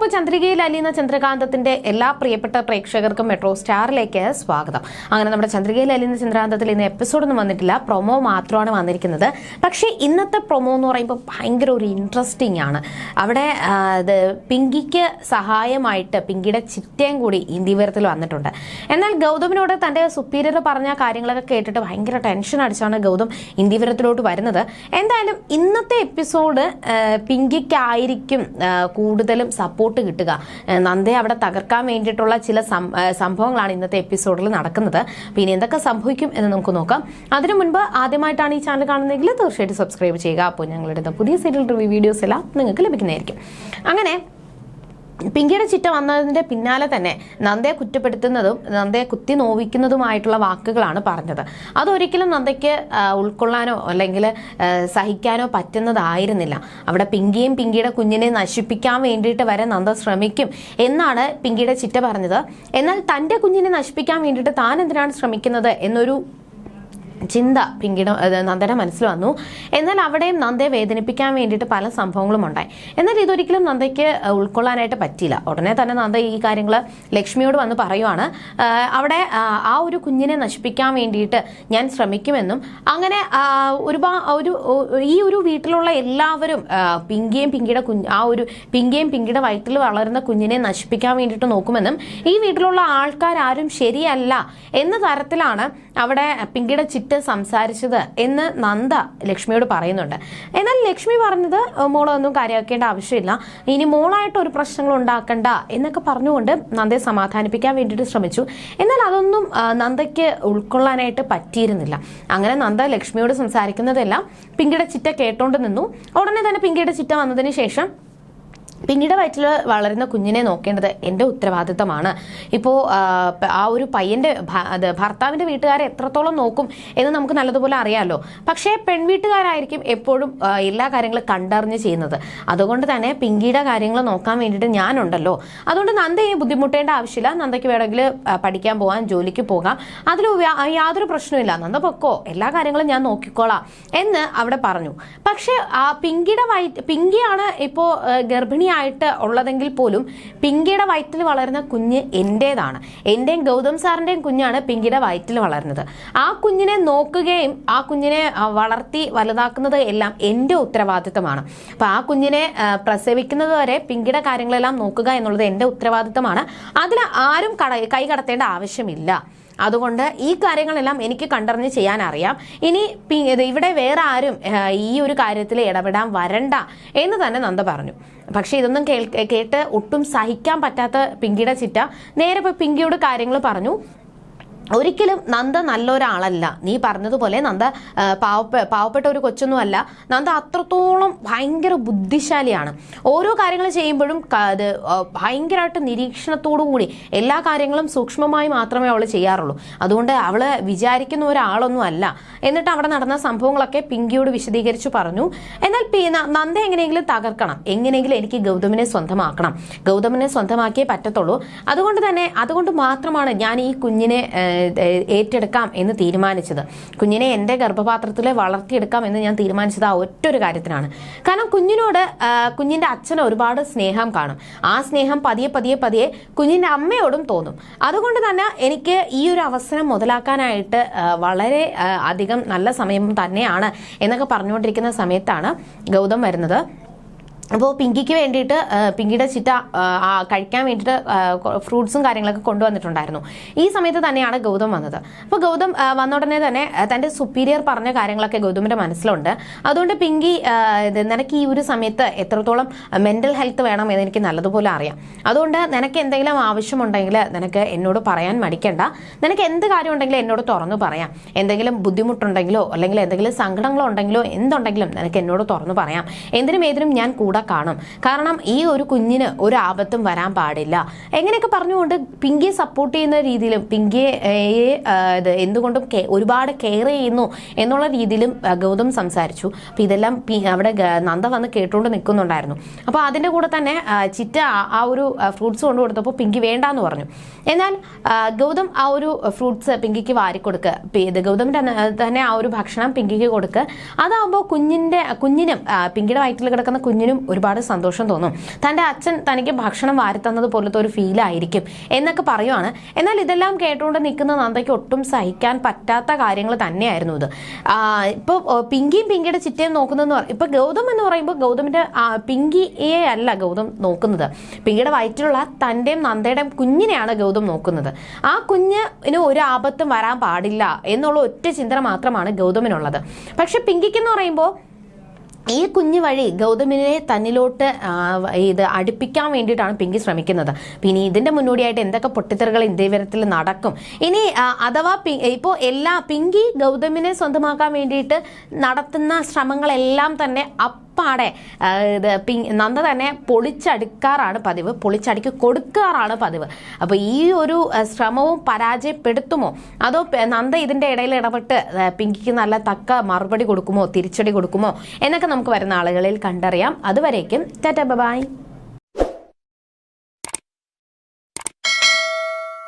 മുമ്പ് ചന്ദ്രികയിൽ അലിയുന്ന ചന്ദ്രകാന്തത്തിന്റെ എല്ലാ പ്രിയപ്പെട്ട പ്രേക്ഷകർക്കും മെട്രോ സ്റ്റാറിലേക്ക് സ്വാഗതം. അങ്ങനെ നമ്മുടെ ചന്ദ്രികയിൽ അലിയുന്ന ചന്ദ്രകാന്തത്തിൽ ഇന്ന് എപ്പിസോഡൊന്നും വന്നിട്ടില്ല, പ്രൊമോ മാത്രമാണ് വന്നിരിക്കുന്നത്. പക്ഷേ ഇന്നത്തെ പ്രൊമോ എന്ന് പറയുമ്പോൾ ഭയങ്കര ഒരു ഇൻട്രസ്റ്റിംഗ് ആണ്. അവിടെ പിങ്കിക്ക് സഹായമായിട്ട് പിങ്കിയുടെ ചിറ്റയും കൂടി ഇന്ത്യവരത്തിൽ വന്നിട്ടുണ്ട്. എന്നാൽ ഗൗതമിനോട് തന്റെ സുപ്പീരിയർ പറഞ്ഞ കാര്യങ്ങളൊക്കെ കേട്ടിട്ട് ഭയങ്കര ടെൻഷൻ അടിച്ചാണ് ഗൗതം ഇന്ത്യവരത്തിലോട്ട് വരുന്നത്. എന്തായാലും ഇന്നത്തെ എപ്പിസോഡ് പിങ്കിക്കായിരിക്കും കൂടുതലും സപ്പോർട്ട് കിട്ടുക. നന്ദയെ അവിടെ തകർക്കാൻ വേണ്ടിയിട്ടുള്ള ചില സംഭവങ്ങളാണ് ഇന്നത്തെ എപ്പിസോഡിൽ നടക്കുന്നത്. പിന്നെ എന്തൊക്കെ സംഭവിക്കും എന്ന് നമുക്ക് നോക്കാം. അതിനു മുൻപ് ആദ്യമായിട്ടാണ് ഈ ചാനൽ കാണുന്നതെങ്കിൽ തീർച്ചയായിട്ടും സബ്സ്ക്രൈബ് ചെയ്യുക. അപ്പോൾ ഞങ്ങളുടെ പുതിയ സീരിയൽ റിവ്യൂ വീഡിയോസ് എല്ലാം നിങ്ങൾക്ക് ലഭിക്കുന്നതായിരിക്കും. അങ്ങനെ പിങ്കിയുടെ ചിറ്റ വന്നതിന്റെ പിന്നാലെ തന്നെ നന്ദയെ കുറ്റപ്പെടുത്തുന്നതും നന്ദയെ കുത്തി നോവിക്കുന്നതുമായിട്ടുള്ള വാക്കുകളാണ് പറഞ്ഞത്. അതൊരിക്കലും നന്ദയ്ക്ക് ഉൾക്കൊള്ളാനോ അല്ലെങ്കിൽ സഹിക്കാനോ പറ്റുന്നതായിരുന്നില്ല. അവിടെ പിങ്കിയും പിങ്കിയുടെ കുഞ്ഞിനെ നശിപ്പിക്കാൻ വേണ്ടിയിട്ട് വരെ നന്ദ ശ്രമിക്കും എന്നാണ് പിങ്കിയുടെ ചിറ്റ പറഞ്ഞത്. എന്നാൽ തൻ്റെ കുഞ്ഞിനെ നശിപ്പിക്കാൻ വേണ്ടിയിട്ട് താൻ എന്തിനാണ് ശ്രമിക്കുന്നത് എന്നൊരു ചിന്ത നന്ദയുടെ മനസ്സിൽ വന്നു. എന്നാൽ അവിടെയും നന്ദയെ വേദനിപ്പിക്കാൻ വേണ്ടിയിട്ട് പല സംഭവങ്ങളും ഉണ്ടായി. എന്നാൽ ഇതൊരിക്കലും നന്ദയ്ക്ക് ഉൾക്കൊള്ളാനായിട്ട് പറ്റിയില്ല. ഉടനെ തന്നെ നന്ദ ഈ കാര്യങ്ങൾ ലക്ഷ്മിയോട് വന്ന് പറയുവാണ്. അവിടെ ആ ഒരു കുഞ്ഞിനെ നശിപ്പിക്കാൻ വേണ്ടിയിട്ട് ഞാൻ ശ്രമിക്കുമെന്നും അങ്ങനെ ഈ ഒരു വീട്ടിലുള്ള എല്ലാവരും പിങ്കിയുടെ വയറ്റിൽ വളരുന്ന കുഞ്ഞിനെ നശിപ്പിക്കാൻ വേണ്ടിയിട്ട് നോക്കുമെന്നും ഈ വീട്ടിലുള്ള ആൾക്കാരും ശരിയല്ല എന്ന തരത്തിലാണ് അവിടെ പിങ്കിയുടെ ചിറ്റ സംസാരിച്ചത് എന്ന് നന്ദ ലക്ഷ്മിയോട് പറയുന്നുണ്ട്. എന്നാൽ ലക്ഷ്മി പറഞ്ഞത് മോളൊന്നും കാര്യമാക്കേണ്ട ആവശ്യമില്ല, ഇനി മോളായിട്ട് ഒരു പ്രശ്നങ്ങൾ ഉണ്ടാക്കണ്ട എന്നൊക്കെ പറഞ്ഞുകൊണ്ട് നന്ദയെ സമാധാനിപ്പിക്കാൻ വേണ്ടിയിട്ട് ശ്രമിച്ചു. എന്നാൽ അതൊന്നും നന്ദയ്ക്ക് ഉൾക്കൊള്ളാനായിട്ട് പറ്റിയിരുന്നില്ല. അങ്ങനെ നന്ദ ലക്ഷ്മിയോട് സംസാരിക്കുന്നതെല്ലാം പിങ്കിയുടെ ചിറ്റ കേട്ടോണ്ട് നിന്നു. ഉടനെ തന്നെ പിങ്കിയുടെ ചിറ്റ വന്നതിന് ശേഷം പിങ്കിയുടെ വയറ്റിൽ വളരുന്ന കുഞ്ഞിനെ നോക്കേണ്ടത് എൻ്റെ ഉത്തരവാദിത്തമാണ്. ഇപ്പോൾ ആ ഒരു പയ്യൻ്റെ ഭർത്താവിൻ്റെ വീട്ടുകാരെ എത്രത്തോളം നോക്കും എന്ന് നമുക്ക് നല്ലതുപോലെ അറിയാമല്ലോ. പക്ഷേ പെൺവീട്ടുകാരായിരിക്കും എപ്പോഴും എല്ലാ കാര്യങ്ങളും കണ്ടറിഞ്ഞ് ചെയ്യുന്നത്. അതുകൊണ്ട് തന്നെ പിങ്കിയുടെ കാര്യങ്ങൾ നോക്കാൻ വേണ്ടിയിട്ട് ഞാനുണ്ടല്ലോ. അതുകൊണ്ട് നന്ദയെ ബുദ്ധിമുട്ടേണ്ട ആവശ്യമില്ല. നന്ദയ്ക്ക് വേണമെങ്കിൽ പഠിക്കാൻ പോകാം, ജോലിക്ക് പോകാം, അതിൽ യാതൊരു പ്രശ്നമില്ല. നന്ദ പൊക്കോ, എല്ലാ കാര്യങ്ങളും ഞാൻ നോക്കിക്കോളാം എന്ന് അവിടെ പറഞ്ഞു. പക്ഷേ പിങ്കിയാണ് ഇപ്പോൾ ഗർഭിണി ആയിട്ട് ഉള്ളതെങ്കിൽ പോലും പിങ്കിയുടെ വയറ്റിൽ വളരുന്ന കുഞ്ഞ് എന്റേതാണ്. എന്റെയും ഗൗതം സാറിന്റെയും കുഞ്ഞാണ് പിങ്കിയുടെ വയറ്റിൽ വളരുന്നത്. ആ കുഞ്ഞിനെ നോക്കുകയും ആ കുഞ്ഞിനെ വളർത്തി വലുതാക്കുന്നത് എല്ലാം എൻ്റെ ഉത്തരവാദിത്തമാണ്. അപ്പൊ ആ കുഞ്ഞിനെ പ്രസവിക്കുന്നത് വരെ പിങ്കിയുടെ കാര്യങ്ങളെല്ലാം നോക്കുക എന്നുള്ളത് എൻ്റെ ഉത്തരവാദിത്തമാണ്. അതിൽ ആരും കൈ കടത്തേണ്ട ആവശ്യമില്ല. അതുകൊണ്ട് ഈ കാര്യങ്ങളെല്ലാം എനിക്ക് കണ്ടറിഞ്ഞ് ചെയ്യാൻ അറിയാം. ഇനി ഇവിടെ വേറെ ആരും ഈ ഒരു കാര്യത്തിൽ ഇടപെടാൻ വരണ്ട എന്ന് തന്നെ നന്ദ പറഞ്ഞു. പക്ഷെ ഇതൊന്നും കേട്ട് ഒട്ടും സഹിക്കാൻ പറ്റാത്ത പിങ്കിയുടെ ചിറ്റ നേരെ പോയി പിങ്കിയോട് കാര്യങ്ങൾ പറഞ്ഞു. ഒരിക്കലും നന്ദ നല്ലൊരാളല്ല. നീ പറഞ്ഞതുപോലെ നന്ദ പാവപ്പെട്ട ഒരു കൊച്ചൊന്നുമല്ല. നന്ദ അത്രത്തോളം ഭയങ്കര ബുദ്ധിശാലിയാണ്. ഓരോ കാര്യങ്ങൾ ചെയ്യുമ്പോഴും ഭയങ്കരമായിട്ട് നിരീക്ഷണത്തോടു കൂടി എല്ലാ കാര്യങ്ങളും സൂക്ഷ്മമായി മാത്രമേ അവൾ ചെയ്യാറുള്ളൂ. അതുകൊണ്ട് അവൾ വിചാരിക്കുന്ന ഒരാളൊന്നും അല്ല. എന്നിട്ട് അവിടെ നടന്ന സംഭവങ്ങളൊക്കെ പിങ്കിയോട് വിശദീകരിച്ചു പറഞ്ഞു. എന്നാൽ നന്ദ എങ്ങനെയെങ്കിലും തകർക്കണം, എങ്ങനെയെങ്കിലും എനിക്ക് ഗൗതമിനെ സ്വന്തമാക്കണം, ഗൗതമിനെ സ്വന്തമാക്കിയേ പറ്റത്തുള്ളൂ. അതുകൊണ്ട് മാത്രമാണ് ഞാൻ ഈ കുഞ്ഞിനെ ഏറ്റെടുക്കാം എന്ന് തീരുമാനിച്ചത്. കുഞ്ഞിനെ എൻ്റെ ഗർഭപാത്രത്തിൽ വളർത്തിയെടുക്കാം എന്ന് ഞാൻ തീരുമാനിച്ചത് ആ ഒറ്റൊരു കാര്യത്തിനാണ്. കാരണം കുഞ്ഞിൻ്റെ അച്ഛന് ഒരുപാട് സ്നേഹം കാണും. ആ സ്നേഹം പതിയെ കുഞ്ഞിൻ്റെ അമ്മയോടും തോന്നും. അതുകൊണ്ട് തന്നെ എനിക്ക് ഈ ഒരു അവസരം മുതലാക്കാനായിട്ട് വളരെ അധികം നല്ല സമയം തന്നെയാണ് എന്നൊക്കെ പറഞ്ഞുകൊണ്ടിരിക്കുന്ന സമയത്താണ് ഗൗതം വരുന്നത്. അപ്പോൾ പിങ്കിക്ക് വേണ്ടിയിട്ട് പിങ്കിയുടെ ചിറ്റ കഴിക്കാൻ വേണ്ടിയിട്ട് ഫ്രൂട്ട്സും കാര്യങ്ങളൊക്കെ കൊണ്ടുവന്നിട്ടുണ്ടായിരുന്നു. ഈ സമയത്ത് തന്നെയാണ് ഗൗതം വന്നത്. അപ്പോൾ ഗൗതം വന്ന ഉടനെ തന്നെ തൻ്റെ സുപ്പീരിയർ പറഞ്ഞ കാര്യങ്ങളൊക്കെ ഗൗതമിൻ്റെ മനസ്സിലുണ്ട്. അതുകൊണ്ട് പിങ്കി, നിനക്ക് ഈ ഒരു സമയത്ത് എത്രത്തോളം മെൻ്റൽ ഹെൽത്ത് വേണം എന്ന് എനിക്ക് നല്ലതുപോലെ അറിയാം. അതുകൊണ്ട് നിനക്ക് എന്തെങ്കിലും ആവശ്യമുണ്ടെങ്കിൽ നിനക്ക് എന്നോട് പറയാൻ മടിക്കണ്ട. നിനക്ക് എന്ത് കാര്യം ഉണ്ടെങ്കിലും എന്നോട് തുറന്നു പറയാം. എന്തെങ്കിലും ബുദ്ധിമുട്ടുണ്ടെങ്കിലോ അല്ലെങ്കിൽ എന്തെങ്കിലും സങ്കടങ്ങളോ ഉണ്ടെങ്കിലോ എന്തുണ്ടെങ്കിലും നിനക്ക് എന്നോട് തുറന്നു പറയാം. ഏതിനും ഞാൻ കൂടെ കാണും. കാരണം ഈ ഒരു കുഞ്ഞിന് ഒരു ആപത്തും വരാൻ പാടില്ല. എങ്ങനെയൊക്കെ പറഞ്ഞുകൊണ്ട് പിങ്കിയെ സപ്പോർട്ട് ചെയ്യുന്ന രീതിയിലും പിങ്കിയെ എന്തുകൊണ്ടും ഒരുപാട് കെയർ ചെയ്യുന്നു എന്നുള്ള രീതിയിലും ഗൗതം സംസാരിച്ചു. അപ്പം ഇതെല്ലാം അവിടെ നന്ദ വന്ന് കേട്ടുകൊണ്ട് നിൽക്കുന്നുണ്ടായിരുന്നു. അപ്പോൾ അതിൻ്റെ കൂടെ തന്നെ ചിറ്റ ആ ഒരു ഫ്രൂട്ട്സ് കൊണ്ടു കൊടുത്തപ്പോൾ പിങ്കി വേണ്ടാന്ന് പറഞ്ഞു. എന്നാൽ ഗൗതം ആ ഒരു ഫ്രൂട്ട്സ് പിങ്കിക്ക് വാരിക്കൊടുക്കുക, ഗൗതമിൻ്റെ തന്നെ ആ ഒരു ഭക്ഷണം പിങ്കിക്ക് കൊടുക്കുക. അതാകുമ്പോൾ കുഞ്ഞിനും പിങ്കിയുടെ വയറ്റിൽ കിടക്കുന്ന കുഞ്ഞിനും ഒരുപാട് സന്തോഷം തോന്നും. തൻ്റെ അച്ഛൻ തനിക്ക് ഭക്ഷണം വാരിത്തന്നത് പോലത്തെ ഒരു ഫീലായിരിക്കും എന്നൊക്കെ പറയുവാണ്. എന്നാൽ ഇതെല്ലാം കേട്ടുകൊണ്ട് നിൽക്കുന്ന നന്ദയ്ക്ക് ഒട്ടും സഹിക്കാൻ പറ്റാത്ത കാര്യങ്ങൾ തന്നെയായിരുന്നു ഇത്. ഇപ്പോൾ പിങ്കിയും പിങ്കിയുടെ ചിറ്റയും നോക്കുന്നതെന്ന് പറയും. ഇപ്പോൾ ഗൗതം എന്ന് പറയുമ്പോൾ ഗൗതമിൻ്റെ പിങ്കിയെ അല്ല ഗൗതം നോക്കുന്നത്, പിങ്കിയുടെ വയറ്റിലുള്ള തൻ്റെയും നന്ദയുടെയും കുഞ്ഞിനെയാണ് ഗൗതം നോക്കുന്നത്. ആ കുഞ്ഞിന് ഒരു ആപത്തും വരാൻ പാടില്ല എന്നുള്ള ഒറ്റ ചിന്ത മാത്രമാണ് ഗൗതമിനുള്ളത്. പക്ഷെ പിങ്കിക്കെന്ന് പറയുമ്പോൾ ഈ കുഞ്ഞു വഴി ഗൗതമിനെ തന്നിലോട്ട് ഇത് അടുപ്പിക്കാൻ വേണ്ടിയിട്ടാണ് പിങ്കി ശ്രമിക്കുന്നത്. പിന്നെ ഇതിന്റെ മുന്നോടിയായിട്ട് എന്തൊക്കെ പൊട്ടിത്തെറികൾ ഇതേവരത്തിൽ നടക്കും ഇനി, അഥവാ ഇപ്പോൾ പിങ്കി ഗൗതമിനെ സ്വന്തമാക്കാൻ വേണ്ടിയിട്ട് നടത്തുന്ന ശ്രമങ്ങളെല്ലാം തന്നെ പാടെ നന്ദ തന്നെ പൊളിച്ചടുക്കാറാണ് പതിവ്, പൊളിച്ചടുക്കി കൊടുക്കാറാണ് പതിവ്. അപ്പോൾ ഈ ഒരു ശ്രമവും പരാജയപ്പെടുത്തുമോ, അതോ നന്ദ ഇതിൻ്റെ ഇടയിൽ ഇടപെട്ട് പിങ്കിക്ക് നല്ല തക്ക മറുപടി കൊടുക്കുമോ, തിരിച്ചടി കൊടുക്കുമോ എന്നൊക്കെ നമുക്ക് വരുന്ന ആളുകളിൽ കണ്ടറിയാം. അതുവരേക്കും ടാറ്റാ ബൈ.